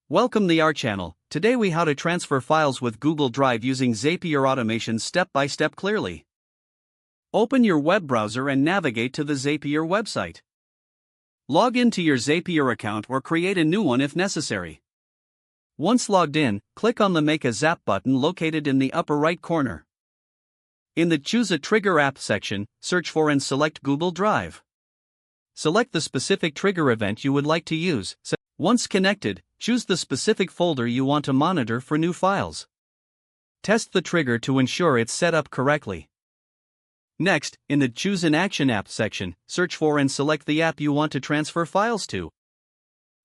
Welcome to our channel. Today we how to transfer files with Google Drive using Zapier automation step by step clearly. Open your web browser and navigate to the Zapier website. Log into your Zapier account or create a new one if necessary. Once logged in, click on the Make a Zap button located in the upper right corner. In the Choose a Trigger App section, search for and select Google Drive. Select the specific trigger event you would like to use. Once connected, choose the specific folder you want to monitor for new files. Test the trigger to ensure it's set up correctly. Next, in the Choose an Action App section, search for and select the app you want to transfer files to.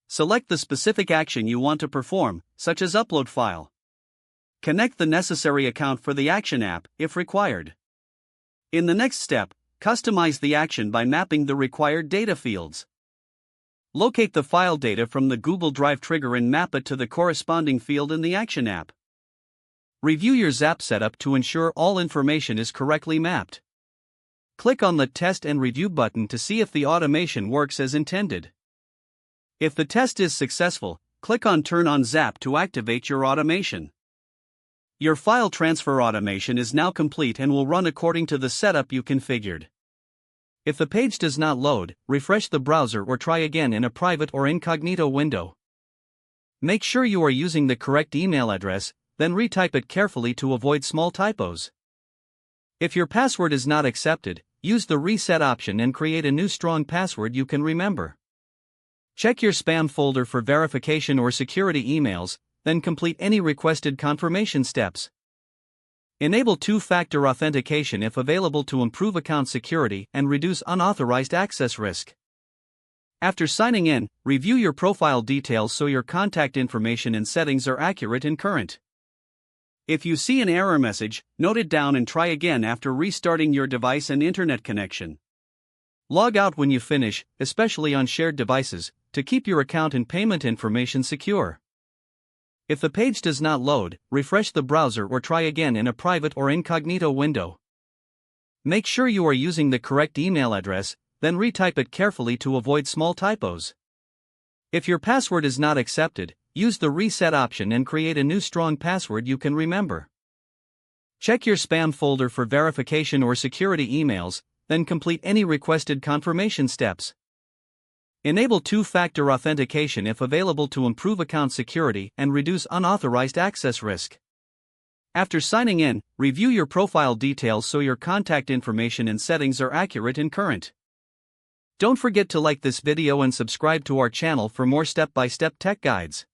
Select the specific action you want to perform, such as upload file. Connect the necessary account for the action app, if required. In the next step, customize the action by mapping the required data fields. Locate the file data from the Google Drive trigger and map it to the corresponding field in the Action app. Review your Zap setup to ensure all information is correctly mapped. Click on the Test and Review button to see if the automation works as intended. If the test is successful, click on Turn on Zap to activate your automation. Your file transfer automation is now complete and will run according to the setup you configured. If the page does not load, refresh the browser or try again in a private or incognito window. Make sure you are using the correct email address, then retype it carefully to avoid small typos. If your password is not accepted, use the reset option and create a new strong password you can remember. Check your spam folder for verification or security emails, then complete any requested confirmation steps. Enable two-factor authentication if available to improve account security and reduce unauthorized access risk. After signing in, review your profile details so your contact information and settings are accurate and current. If you see an error message, note it down and try again after restarting your device and internet connection. Log out when you finish, especially on shared devices, to keep your account and payment information secure. If the page does not load, refresh the browser or try again in a private or incognito window. Make sure you are using the correct email address, then retype it carefully to avoid small typos. If your password is not accepted, use the reset option and create a new strong password you can remember. Check your spam folder for verification or security emails, then complete any requested confirmation steps. Enable two-factor authentication if available to improve account security and reduce unauthorized access risk. After signing in, review your profile details so your contact information and settings are accurate and current. Don't forget to like this video and subscribe to our channel for more step-by-step tech guides.